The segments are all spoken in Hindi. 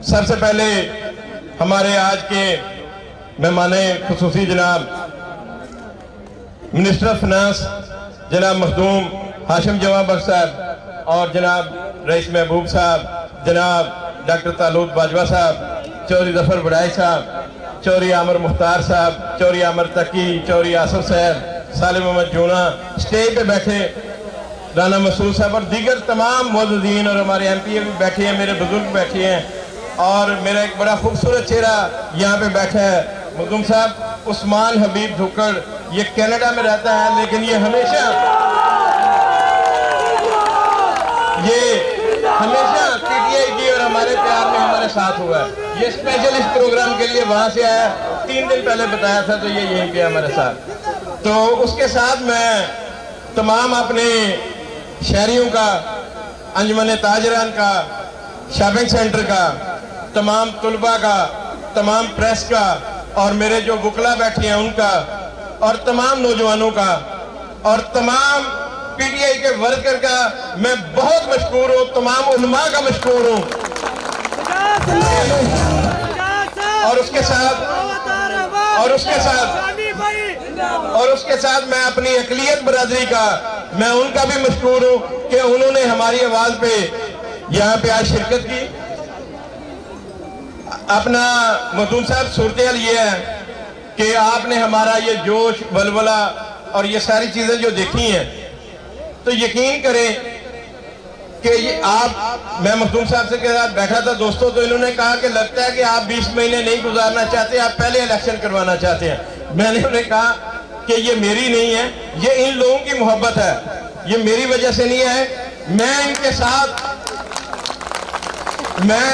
सबसे पहले हमारे आज के मेहमाने खुसूसी जनाब मिनिस्टर ऑफ फाइनेंस जनाब मखदूम हाशिम जवां बख्श साहब और जनाब रईस महबूब साहब, जनाब डॉक्टर तालुत बाजवा साहब, चौधरी जफर बड़ाई साहब, चौधरी आमर मुख्तार साहब, चौधरी आमर तकी, चौधरी आसफ साहब, सालिम मोहम्मद जूना, स्टेज पे बैठे राना मसूद साहब और दीगर तमाम मौजूदीन और हमारे MP भी बैठे हैं, मेरे बुजुर्ग बैठे हैं और मेरा एक बड़ा खूबसूरत चेहरा यहाँ पे बैठा है मखदूम साहब उस्मान हबीब धुक्कड़। ये कनाडा में रहता है लेकिन ये हमेशा PTI की और हमारे प्यार में हमारे साथ हुआ है। ये स्पेशल इस प्रोग्राम के लिए वहाँ से आया, 3 दिन पहले बताया था तो ये यहीं पे हमारे साथ। तो उसके साथ मैं तमाम अपने शहरियों का, अंजुमन ताजरान का, शॉपिंग सेंटर का, तमाम तुलबा का, तमाम प्रेस का और मेरे जो बुकला बैठे हैं उनका और तमाम नौजवानों का और तमाम PTI के वर्कर का मैं बहुत मशकूर हूँ, तमाम उलमा का मशकूर हूँ। और उसके साथ मैं अपनी अकलियत बरादरी का मैं उनका भी मशकूर हूँ कि उन्होंने हमारी आवाज पे यहाँ पे आज शिरकत की। अपना मखदूम साहब सूरत ये है कि आपने हमारा ये जोश वलवला और ये सारी चीजें जो देखी हैं तो यकीन करें कि ये आप, मैं मखदूम साहब से के साथ बैठा था दोस्तों, तो इन्होंने कहा कि लगता है कि आप 20 महीने नहीं गुजारना चाहते, आप पहले इलेक्शन करवाना चाहते हैं। मैंने उन्हें कहा कि ये मेरी नहीं है, ये इन लोगों की मोहब्बत है, ये मेरी वजह से नहीं है। मैं इनके साथ, मैं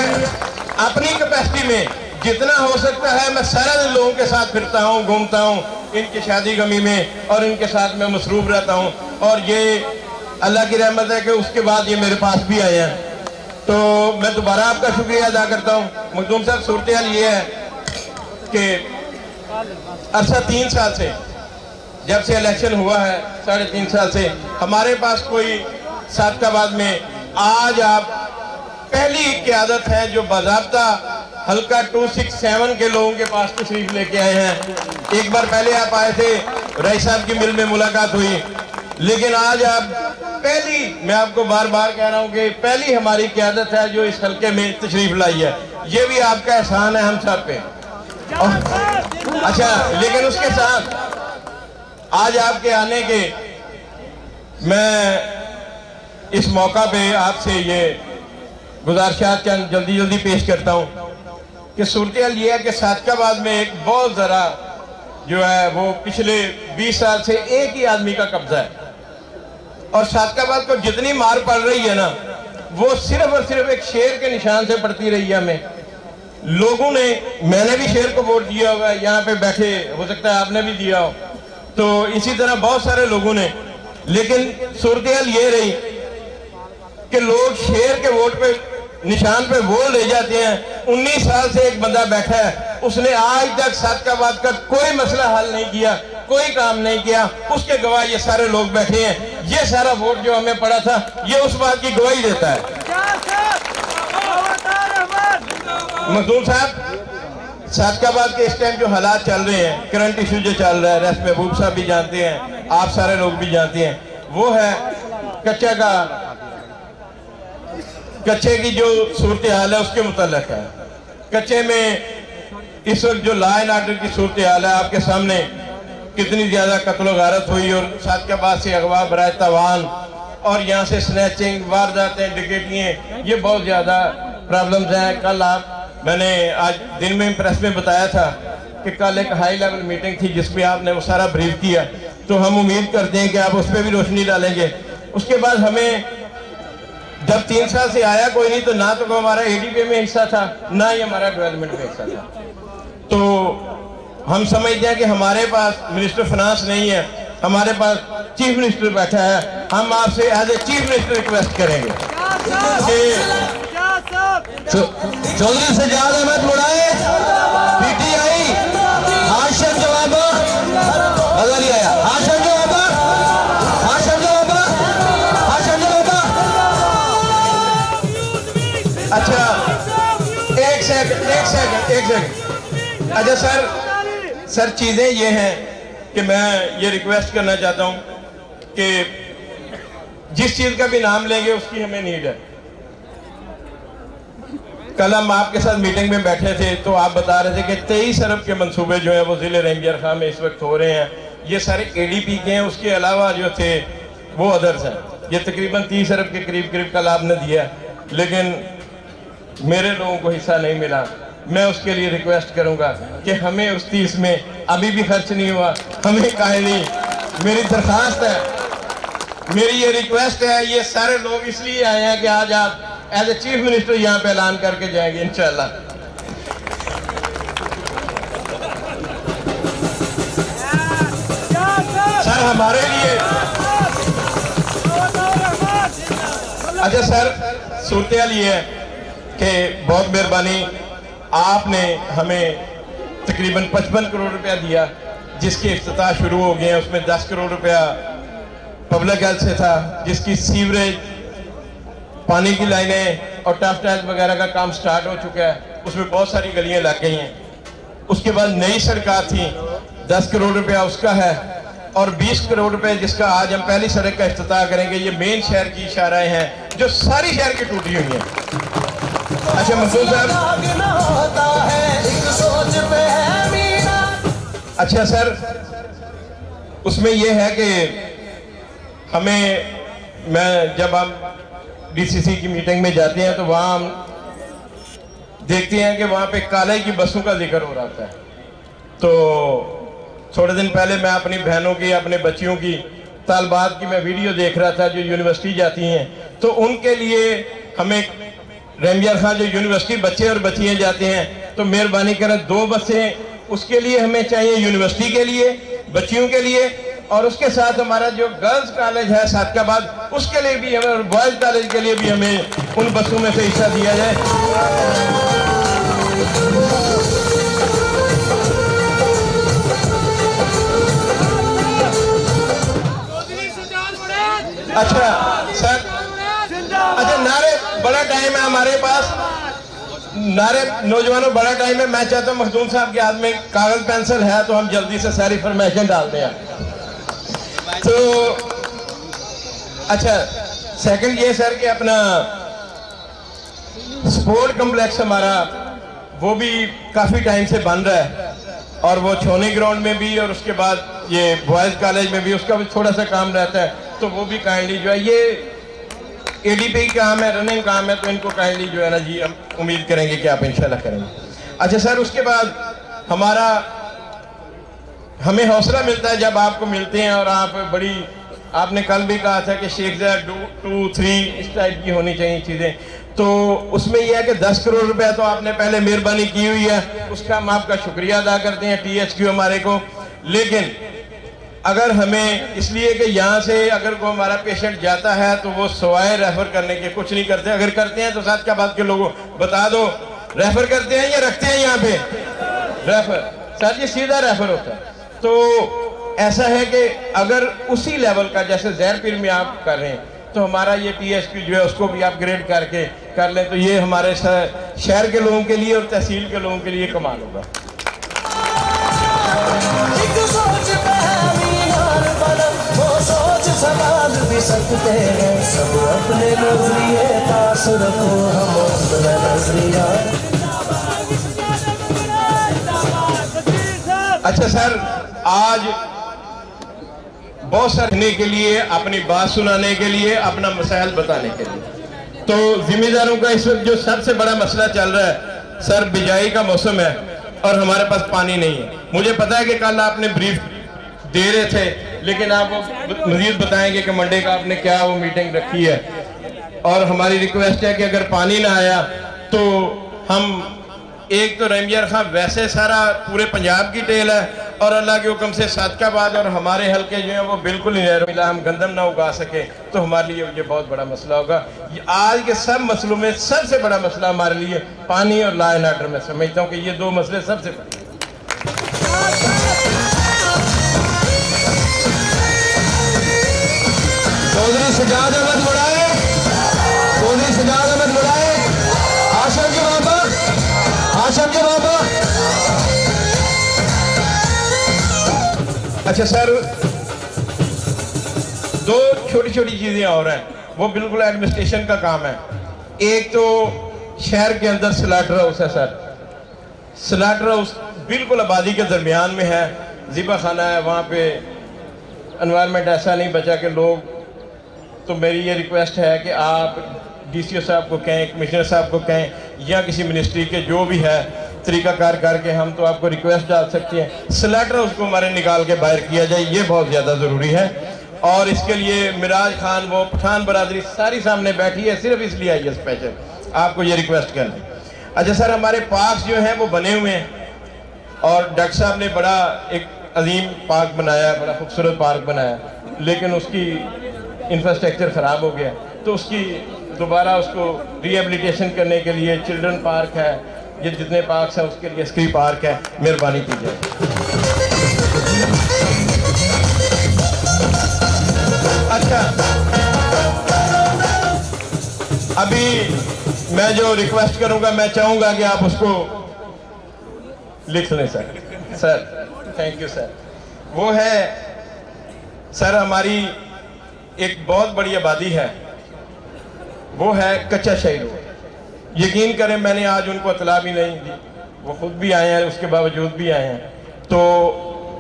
अपनी कैपेसिटी में जितना हो सकता है मैं सारा दिन लोगों के साथ फिरता हूँ, घूमता हूँ, इनकी शादी गमी में और इनके साथ मैं मसरूफ रहता हूँ और ये अल्लाह की रहमत है कि उसके बाद ये मेरे पास भी आए हैं। तो मैं दोबारा आपका शुक्रिया अदा करता हूँ। मखदूम साहब सूरत ये है कि अरसा 3 साल से, जब से इलेक्शन हुआ है 3.5 साल से हमारे पास कोई सादकाबाद में, आज आप पहली क़यादत है जो बाज़ाब्ता हल्का 267 के लोगों के पास तशरीफ लेके आए हैं। एक बार पहले आप आए थे, रईस साहब की मिल में मुलाकात हुई, लेकिन आज आप पहली, मैं आपको बार बार कह रहा हूँ कि पहली हमारी क़यादत है जो इस हल्के में तशरीफ लाई है। ये भी आपका एहसान है हम सब पे। अच्छा, लेकिन उसके साथ आज आपके आने के मैं इस मौका पे आपसे ये गुजारिशात जल्दी पेश करता हूँ कि सूरत ये है कि सादकाबाद में एक बहुत ज़रा जो है वो पिछले 20 साल से एक ही आदमी का कब्जा है और सादकाबाद को जितनी मार पड़ रही है ना वो सिर्फ और सिर्फ एक शेर के निशान से पड़ती रही है हमें लोगों ने। मैंने भी शेर को वोट दिया होगा, यहाँ पे बैठे हो सकता है आपने भी दिया हो, तो इसी तरह बहुत सारे लोगों ने। लेकिन सूरत ये रही कि लोग शेर के वोट पे, निशान पे वोट ले जाते हैं। 19 साल से एक बंदा बैठा है, उसने आज तक सादकाबाद का कोई मसला हल नहीं किया, कोई काम नहीं किया, उसके गवाह ये सारे लोग बैठे हैं। ये सारा वोट जो हमें पड़ा था ये उस बात की गवाही देता है। मखदूम साहब, सादकाबाद के इस टाइम जो हालात चल रहे हैं, करंट इशू जो चल रहा है, रईस महबूब साहब भी जानते हैं, आप सारे लोग भी जानते हैं, वो है कच्चे की जो सूरत हाल है उसके मुताल्लिक है। कच्चे में इस वक्त जो लॉ एंड ऑर्डर की सूरत हाल है आपके सामने, कितनी ज्यादा कत्ल गारत हुई और सादकाबाद से अगवा बराए तवान और यहाँ से स्नैचिंग, वारदातें, डकैतियाँ, ये बहुत ज्यादा प्रॉब्लम्स हैं। कल मैंने आज दिन में प्रेस में बताया था कि कल एक हाई लेवल मीटिंग थी जिसमें आपने वो सारा ब्रीफ किया, तो हम उम्मीद करते हैं कि आप उस पर भी रोशनी डालेंगे। उसके बाद हमें जब 3 साल से आया कोई नहीं, तो ना तो हमारा ADP में हिस्सा था, ना ही हमारा डेवलपमेंट में हिस्सा था। तो हम समझते हैं कि हमारे पास मिनिस्टर फाइनेंस नहीं है, हमारे पास चीफ मिनिस्टर बैठा है। हम आपसे as a chief minister request करेंगे कि चौधरी सजाद अहमद मुड़ाए PTI हाशिम जवाब नहीं आया, हाशिम जवाब अच्छा एक सेकंड। अच्छा सर चीज़ें ये हैं कि मैं ये रिक्वेस्ट करना चाहता हूँ कि जिस चीज़ का भी नाम लेंगे उसकी हमें नीड है। कल हम आपके साथ मीटिंग में बैठे थे तो आप बता रहे थे कि 23 अरब के मंसूबे जो हैं वो ज़िले रंगियर खां में इस वक्त हो रहे हैं। ये सारे ADP के हैं, उसके अलावा जो थे वो अदर्स हैं। ये तकरीबन 30 अरब के करीब कल आपने दिया, लेकिन मेरे लोगों को हिस्सा नहीं मिला। मैं उसके लिए रिक्वेस्ट करूंगा कि हमें उस 30 में अभी भी खर्च नहीं हुआ, हमें काहे नहीं। मेरी दरख्वास्त है, मेरी ये रिक्वेस्ट है। ये सारे लोग इसलिए आए हैं कि आज आप एज ए चीफ मिनिस्टर यहाँ पे ऐलान करके जाएंगे इंशाल्लाह। सर हमारे लिए अच्छा सर सूरत ये है कि बहुत मेहरबानी, आपने हमें तकरीबन 55 करोड़ रुपया दिया, जिसके इफ्तिताह शुरू हो गए हैं। उसमें 10 करोड़ रुपया पब्लिक हेल्थ से था, जिसकी सीवरेज, पानी की लाइनें और टफ टाइल्स वगैरह का काम स्टार्ट हो चुका है। उसमें बहुत सारी गलियां लग गई हैं। उसके बाद नई सड़कें थी, 10 करोड़ रुपया उसका है, और 20 करोड़ रुपए जिसका आज हम पहली सड़क का इफ्तिताह करेंगे। ये मेन शहर की इशाराएं हैं जो सारी शहर की टूटी हुई हैं। अच्छा मसूद साहब, अच्छा सर उसमें यह है कि मैं जब हम DCC की मीटिंग में जाते हैं तो वहाँ हम देखते हैं कि वहाँ पे कॉलेज की बसों का जिक्र हो रहा था। तो थोड़े दिन पहले मैं अपनी बहनों की, अपने बच्चियों की, तालबात की मैं वीडियो देख रहा था जो यूनिवर्सिटी जाती हैं। तो उनके लिए हमें रंगियर खां जो यूनिवर्सिटी बच्चे और बच्चियाँ जाते हैं, तो मेहरबानी करें 2 बसें उसके लिए हमें चाहिए, यूनिवर्सिटी के लिए, बच्चियों के लिए, और उसके साथ हमारा जो गर्ल्स कॉलेज है सादकाबाद, उसके लिए भी हमें, और बॉयज़ कॉलेज के लिए भी हमें उन बसों में से हिस्सा दिया जाए। अच्छा सर, अच्छा नारे बड़ा टाइम है हमारे पास, नारे नौजवानों बड़ा टाइम है। मैं चाहता हूँ मखदूम साहब के हाथ में कागज पेंसिल है तो हम जल्दी से सारी फरमाइशें डालते हैं। तो अच्छा सेकंड ये सर कि अपना स्पोर्ट कम्प्लेक्स हमारा वो भी काफ़ी टाइम से बन रहा है, और वो छोनी ग्राउंड में भी और उसके बाद ये बॉयज़ कॉलेज में भी उसका भी थोड़ा सा काम रहता है। तो वो भी काइंडली जो है, ये ADP काम है, रनिंग काम है, तो इनको काइंडली जो है ना जी हम उम्मीद करेंगे कि आप इंशाल्लाह करेंगे। अच्छा सर उसके बाद हमें हौसला मिलता है जब आपको मिलते हैं, और आपने कल भी कहा था कि शेख 2, 3 इस टाइप की होनी चाहिए चीज़ें। तो उसमें यह है कि 10 करोड़ रुपया तो आपने पहले मेहरबानी की हुई है, उसका हम आपका शुक्रिया अदा करते हैं THQ हमारे को। लेकिन अगर हमें, इसलिए कि यहाँ से अगर कोई हमारा पेशेंट जाता है तो वो सवाए रेफर करने के कुछ नहीं करते। अगर करते हैं तो साथ क्या बात के लोगों बता दो, रेफर करते हैं या रखते हैं यहाँ पे रेफर? सर जी सीधा रेफर होता है। तो ऐसा है कि अगर उसी लेवल का जैसे ज़ैरपीर में आप कर रहे हैं, तो हमारा ये THQ जो है उसको भी अपग्रेड करके कर लें, तो ये हमारे शहर के लोगों के लिए और तहसील के लोगों के लिए कमाल होगा। भी सकते हैं सब अपने नजरिए पास रखो, हम अपना नजरिया। अच्छा सर आज बहुत सारे के लिए, अपनी बात सुनाने के लिए, अपना मसाइल बताने के लिए, तो जिम्मेदारों का इस वक्त जो सबसे बड़ा मसला चल रहा है सर, बिजाई का मौसम है और हमारे पास पानी नहीं है। मुझे पता है कि कल आपने ब्रीफ दे रहे थे, लेकिन आप वो मजीद बताएंगे कि मंडे का आपने क्या वो मीटिंग रखी है। और हमारी रिक्वेस्ट है कि अगर पानी ना आया तो हम, एक तो रंगियर खां वैसे सारा पूरे पंजाब की टेल है, और अल्लाह के हुक्म से सादकाबाद और हमारे हल्के जो हैं वो बिल्कुल ही नहर मिला, हम गंदम ना उगा सके तो हमारे लिए ये बहुत बड़ा मसला होगा। आज के सब मसलों में सबसे बड़ा मसला हमारे लिए पानी और लॉ एंड ऑर्डर में समझता हूँ कि ये 2 मसले सबसे बड़े। चौधरी सजाद अहमद मुड़ाए, चौधरी सजाद अहमद मुड़ाए, आशा के बाबा अच्छा सर, दो छोटी छोटी चीज़ें और हैं, वो बिल्कुल एडमिनिस्ट्रेशन का काम है। एक तो शहर के अंदर स्लाटर हाउस है सर, स्लाटर हाउस बिल्कुल आबादी के दरमियान में है, ज़िबा खाना है, वहाँ पे एनवायरनमेंट ऐसा नहीं बचा कि लोग, तो मेरी ये रिक्वेस्ट है कि आप डीसीओ साहब को कहें, कमिश्नर साहब को कहें, या किसी मिनिस्ट्री के जो भी है तरीकाकार करके हम तो आपको रिक्वेस्ट डाल सकते हैं, स्लाटर हाउस को हमारे निकाल के बाहर किया जाए, ये बहुत ज़्यादा ज़रूरी है। और इसके लिए मिराज खान, वो पठान बरादरी सारी सामने बैठी है, सिर्फ इसलिए आई है स्पेशल, आपको ये रिक्वेस्ट करना। अच्छा सर, हमारे पार्क जो हैं वो बने हुए हैं, और डॉक्टर साहब ने बड़ा एक अजीम पार्क बनाया, बड़ा खूबसूरत पार्क बनाया, लेकिन उसकी इंफ्रास्ट्रक्चर ख़राब हो गया, तो उसकी दोबारा उसको रिहेबिलिटेशन करने के लिए चिल्ड्रन पार्क है, ये जितने पार्क हैं उसके लिए स्की पार्क है, मेहरबानी कीजिए। अच्छा, अभी मैं जो रिक्वेस्ट करूंगा, मैं चाहूंगा कि आप उसको लिख लें sir. Sir thank you sir. वो है सर, हमारी एक बहुत बड़ी आबादी है, वो है कच्चा शाही रोड। यकीन करें, मैंने आज उनको इतला भी नहीं दी, वो खुद भी आए हैं, उसके बावजूद भी आए हैं। तो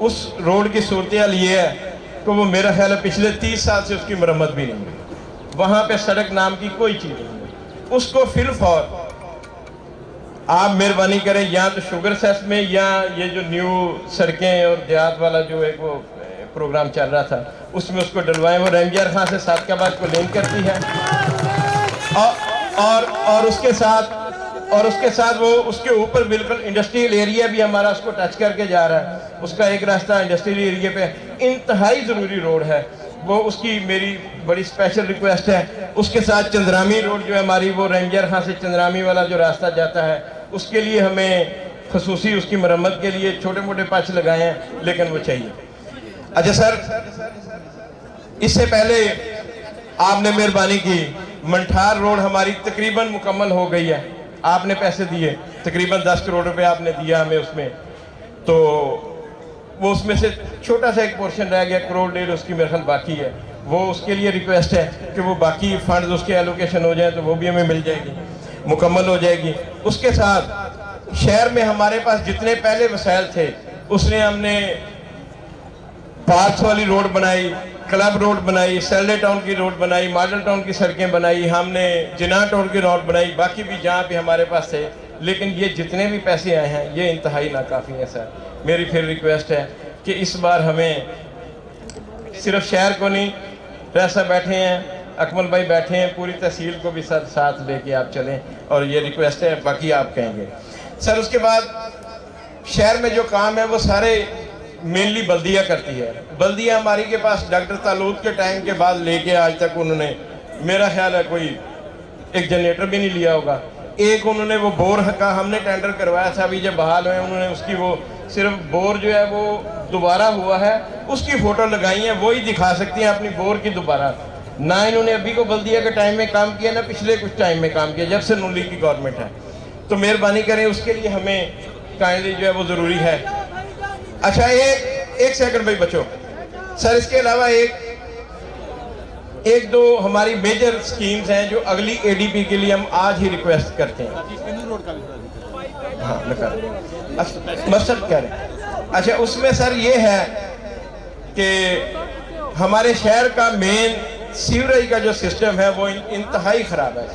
उस रोड की सूरत हाल ये है कि वो मेरा ख्याल है पिछले 30 साल से उसकी मरम्मत भी नहीं हुई, वहाँ पे सड़क नाम की कोई चीज़ नहीं है। उसको फिलफौर आप मेहरबानी करें, या तो शुगर सेस में, या ये जो न्यू सड़कें और देहात वाला जो एक वो प्रोग्राम चल रहा था उसमें उसको डलवाएं। वो रंगियार खां से सादकाबाद को लिंक करती है, और उसके साथ वो उसके ऊपर बिल्कुल इंडस्ट्रियल एरिया भी हमारा उसको टच करके जा रहा है। उसका एक रास्ता इंडस्ट्रियल एरिया पे इंतहाई ज़रूरी रोड है, वो उसकी मेरी बड़ी स्पेशल रिक्वेस्ट है। उसके साथ चंद्रामी रोड जो है हमारी, वो रंगियार खां से चंद्रामी वाला जो रास्ता जाता है, उसके लिए हमें खसूसी उसकी मरम्मत के लिए छोटे मोटे पैच लगाए हैं, लेकिन वो चाहिए। अच्छा सर, इससे पहले आपने मेहरबानी की, मंठार रोड हमारी तकरीबन मुकम्मल हो गई है, आपने पैसे दिए, तकरीबन 10 करोड़ रुपए आपने दिया हमें उसमें, तो वो उसमें से छोटा सा एक पोर्शन रह गया, 1.5 करोड़ उसकी मेरे ख्याल बाकी है। वो उसके लिए रिक्वेस्ट है कि वो बाकी फंड्स उसके एलोकेशन हो जाए तो वो भी हमें मिल जाएगी, मुकम्मल हो जाएगी। उसके साथ शहर में हमारे पास जितने पहले वसाइल थे, उसने हमने पार्क्स वाली रोड बनाई, क्लब रोड बनाई, सैलडे टाउन की रोड बनाई, मॉडल टाउन की सड़कें बनाई, हमने जिना टाउन की रोड बनाई, बाकी भी जहाँ भी हमारे पास थे। लेकिन ये जितने भी पैसे आए हैं ये इंतहाई नाकाफ़ी हैं सर। मेरी फिर रिक्वेस्ट है कि इस बार हमें सिर्फ शहर को नहीं, रैसा बैठे हैं, अकमल भाई बैठे हैं, पूरी तहसील को भी साथ लेके आप चलें, और ये रिक्वेस्ट है, बाकी आप कहेंगे सर। उसके बाद शहर में जो काम है वो सारे मेनली बल्दिया करती है। बल्दिया हमारी के पास डॉक्टर तालूत के टाइम के बाद लेके आज तक उन्होंने, मेरा ख्याल है कोई एक जनरेटर भी नहीं लिया होगा। एक उन्होंने वो बोर का हमने टेंडर करवाया था, अभी जब बहाल हुए उन्होंने उसकी वो सिर्फ बोर जो है वो दोबारा हुआ है, उसकी फ़ोटो लगाई है, वो ही दिखा सकती हैं अपनी बोर की दोबारा। ना इन्होंने अभी को बल्दिया के टाइम में काम किया, ना पिछले कुछ टाइम में काम किया, जब से नून लीग की गवर्नमेंट है। तो मेहरबानी करें, उसके लिए हमें काइंडली जो है वो ज़रूरी है। अच्छा, एक सेकंड भाई बच्चों सर, इसके अलावा एक दो हमारी मेजर स्कीम्स हैं जो अगली एडीपी के लिए हम आज ही रिक्वेस्ट करते हैं। हाँ मकसद कह रहे हैं। अच्छा, उसमें सर ये है कि हमारे शहर का मेन सीवरेज का जो सिस्टम है वो इंतहाई ख़राब है।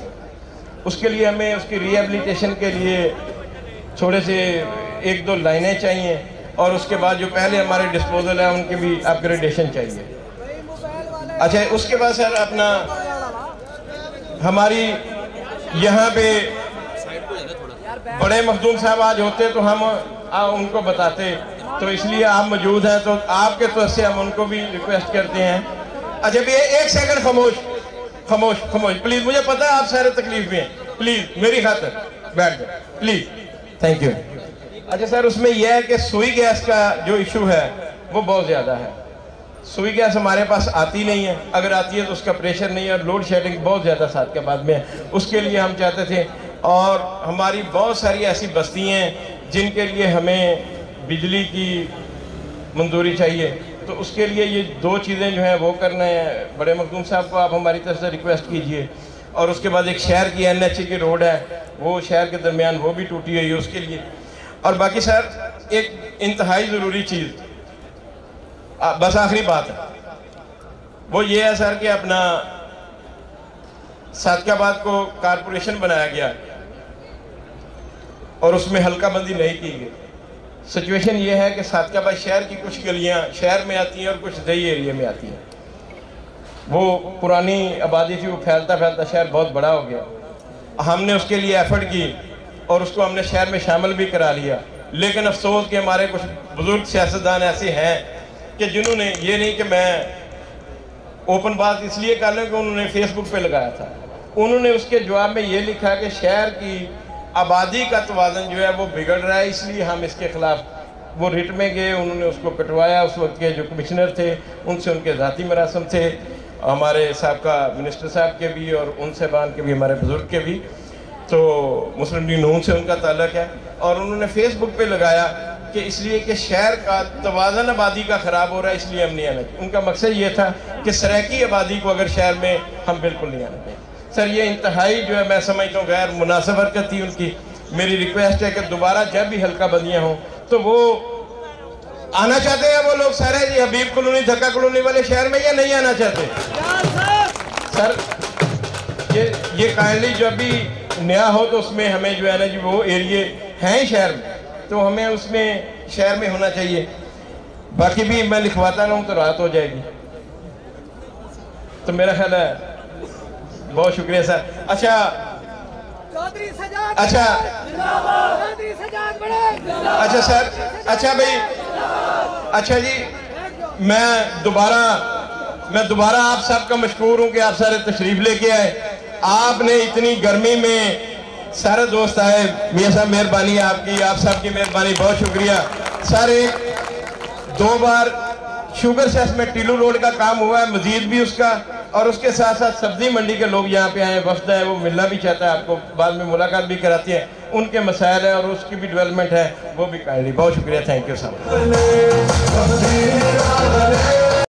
उसके लिए हमें उसकी रिहेबिलिटेशन के लिए थोड़े से 1-2 लाइनें चाहिए, और उसके बाद जो पहले हमारे डिस्पोजल है उनकी भी अपग्रेडेशन चाहिए। अच्छा, उसके बाद सर अपना हमारी यहाँ पे बड़े मखदूम साहब आज होते तो हम उनको बताते, तो इसलिए आप मौजूद हैं तो आपके तरफ से हम उनको भी रिक्वेस्ट करते हैं। अच्छा भैया एक सेकंड खामोश प्लीज, मुझे पता है आप सारे तकलीफ में, प्लीज मेरी खातिर बैठ जाए प्लीज, थैंक यू। अच्छा सर, उसमें यह है कि सुई गैस का जो इशू है वो बहुत ज़्यादा है। सुई गैस हमारे पास आती नहीं है, अगर आती है तो उसका प्रेशर नहीं है, और लोड शेडिंग बहुत ज़्यादा साथ के बाद में है। उसके लिए हम चाहते थे, और हमारी बहुत सारी ऐसी बस्तियाँ हैं जिनके लिए हमें बिजली की मंजूरी चाहिए, तो उसके लिए ये 2 चीज़ें जो हैं वो करना है। बड़े मखदूम साहब को आप हमारी तरफ से रिक्वेस्ट कीजिए, और उसके बाद एक शहर की NH की रोड है, वो शहर के दरमियान वो भी टूटी हुई है, उसके लिए। और बाकी सर एक इंतहाई ज़रूरी चीज़, बस आखिरी बात है, वो ये है सर कि अपना सादकाबाद को कारपोरेशन बनाया गया और उसमें हल्का बंदी नहीं की गई। सिचुएशन ये है कि सादकाबाद शहर की कुछ गलियां शहर में आती हैं और कुछ दही एरिया में आती हैं। वो पुरानी आबादी थी, वो फैलता फैलता शहर बहुत बड़ा हो गया। हमने उसके लिए एफर्ट की और उसको हमने शहर में शामिल भी करा लिया, लेकिन अफसोस कि हमारे कुछ बुजुर्ग सियासतदान ऐसे हैं कि जिन्होंने, ये नहीं कि मैं ओपन बात इसलिए कर लें कि उन्होंने फेसबुक पे लगाया था, उन्होंने उसके जवाब में ये लिखा कि शहर की आबादी का तवाज़न जो है वो बिगड़ रहा है, इसलिए हम इसके ख़िलाफ़, वो रिट में गए, उन्होंने उसको कटवाया। उस वक्त के जो कमिश्नर थे उनसे उनके ज़ाती मरासम थे, हमारे साहबका मिनिस्टर साहब के भी और उन साहबान के भी, हमारे बुज़ुर्ग के भी, तो मुस्लिम लीग नून से उनका ताल्लुक़ है। और उन्होंने फेसबुक पे लगाया कि इसलिए कि शहर का तवाज़न आबादी का ख़राब हो रहा है, इसलिए हम नहीं आना चाहिए। उनका मकसद ये था कि सराकी आबादी को अगर शहर में हम बिल्कुल नहीं आना चाहिए। सर ये इंतहाई जो है मैं समझता हूँ गैर मुनासिब हरकत थी उनकी। मेरी रिक्वेस्ट है कि दोबारा जब भी हल्का बंदियाँ हों तो वो आना चाहते हैं वो लोग सारे जी हबीब कॉलोनी, धक्का कॉलोनी वाले शहर में, या नहीं आना चाहते? सर ये काइंडली जब भी नया हो तो उसमें हमें जो है ना जी वो एरिए हैं शहर में, तो हमें उसमें शहर में होना चाहिए। बाकी भी मैं लिखवाता रहूँ तो रात हो जाएगी। तो मेरा ख्याल है, बहुत शुक्रिया सर। अच्छा अच्छा अच्छा सर, अच्छा भाई, अच्छा जी, मैं दोबारा आप सबका मशकूर हूँ कि आप सारे तशरीफ लेके आए। आपने इतनी गर्मी में सारे दोस्त आए, मियाँ साहब मेहरबानी आपकी, आप सबकी मेहरबानी, बहुत शुक्रिया सर। 2 बार शुगर सेस में टीलू रोड का काम हुआ है, मजीद भी उसका, और उसके साथ साथ सब्जी मंडी के लोग यहाँ पे आए, वफ्द है, वो मिलना भी चाहता है आपको, बाद में मुलाकात भी कराती है, उनके मसाइल है और उसकी भी डेवलपमेंट है, वो भी काइंडली। बहुत शुक्रिया, थैंक यू साहब।